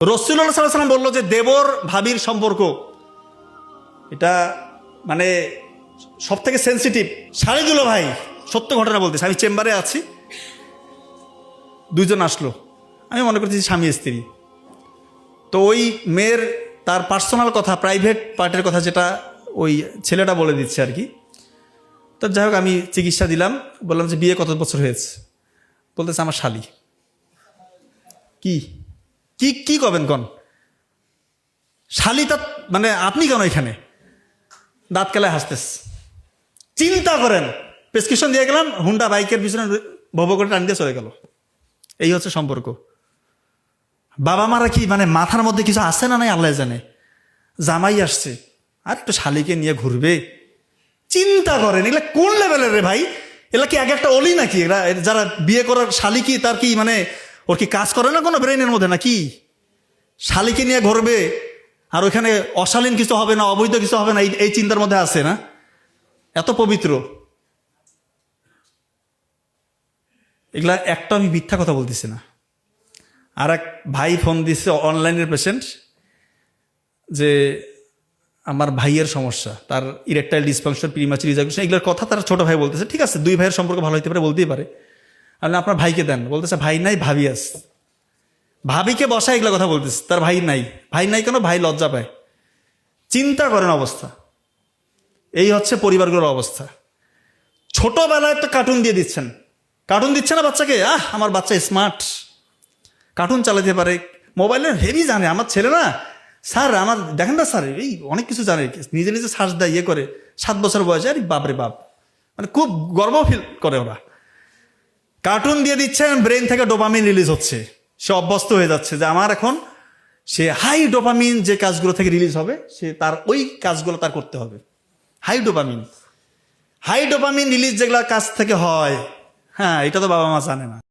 রাসূলুল্লাহ সাল্লাল্লাহু আলাইহি ওয়াসাল্লাম বলল যে দেবর ভাবির সম্পর্ক এটা মানে সব থেকে সেন্সিটিভ। শাড়িগুলো ভাই সত্য ঘটনা বলতেছে, আমি চেম্বারে আছি, দুইজন আসলো, আমি মনে করছি স্বামী স্ত্রী। তো ওই মেয়ের তার পার্সোনাল কথা, প্রাইভেট পার্টের কথা যেটা ওই ছেলেটা বলে দিচ্ছে আর কি। তো যাই হোক আমি চিকিৎসা দিলাম, বললাম যে বিয়ে কত বছর হয়েছে, বলতেছে আমার শালি। কি কি কি করবেন কন শালি, তা মানে আপনি কেন এখানে? দাঁত কেলায় হাসতেস। চিন্তা করেন, প্রেসক্রিপশন দিয়ে গেলাম, হুন্ডা বাইকের পিছনে ভব করে টান দিয়ে চলে গেল। এই হচ্ছে সম্পর্ক। বাবা মারা কি মানে মাথার মধ্যে কিছু আসে না নাই আল্লাহ জানে। জামাই আসছে আর একটু শালিকে নিয়ে ঘুরবে, চিন্তা করেন এগুলা কোন লেভেলের রে ভাই? এগুলা কি এক একটা অলি নাকি? এরা যারা বিয়ে করার শালি কি তার কি মানে ওর কি কাজ করে না কোনো ব্রেনের মধ্যে নাকি? শালিকে নিয়ে ঘুরবে আর ওইখানে অশালীন কিছু হবে না, অবৈধ কিছু হবে না, এই চিন্তার মধ্যে আছে না? এত পবিত্র এগুলা একটা, আমি মিথ্যা কথা বলতেছি না। আর এক ভাই ফোন দিচ্ছে, অনলাইনের পেশেন্ট, যে আমার ভাইয়ের সমস্যা, তার ইরেকটাইল ডিসফাংশন, প্রিম্যাচুর ইজাকুলেশন, এগুলোর কথা তার ছোট ভাই বলতেছে। ঠিক আছে, দুই ভাইয়ের সম্পর্ক ভালো হতে পারে, বলতেই পারে। আপনি আপনার ভাইকে দেন, বলতেছে ভাই নাই ভাবি আস। ভাবিকে বসা এগুলো কথা বলতেছে, তার ভাই নাই। ভাই নাই কেন? ভাই লজ্জা পায়। চিন্তা করেন অবস্থা। এই হচ্ছে পরিবারগুলোর অবস্থা। ছোটবেলায় একটা কার্টুন দিয়ে দিচ্ছেন, কার্টুন দিচ্ছে না বাচ্চাকে, আমার বাচ্চা স্মার্ট, কার্টুন চালাতে পারে, মোবাইলের হেভি জানে। আমার ছেলে না স্যার, আমার দেখেন না স্যার, এই অনেক কিছু জানে, নিজে নিজে সার্চ দেয়, ইয়ে করে, 7 বছর বয়সে। আরে বাপরে বাপ, মানে খুব গর্ব ফিল করে ওরা। কার্টুন দিয়ে দিচ্ছেন, ব্রেন থেকে ডোপামিন রিলিজ হচ্ছে, সে অভ্যস্ত হয়ে যাচ্ছে যে আমার এখন সে হাই ডোপামিন যে কাজগুলো থেকে রিলিজ হবে, সে তার ওই কাজগুলো তার করতে হবে। হাই ডোপামিন রিলিজ যেগুলো কাজ থেকে হয়, হ্যাঁ, এটা তো বাবা মা জানে না।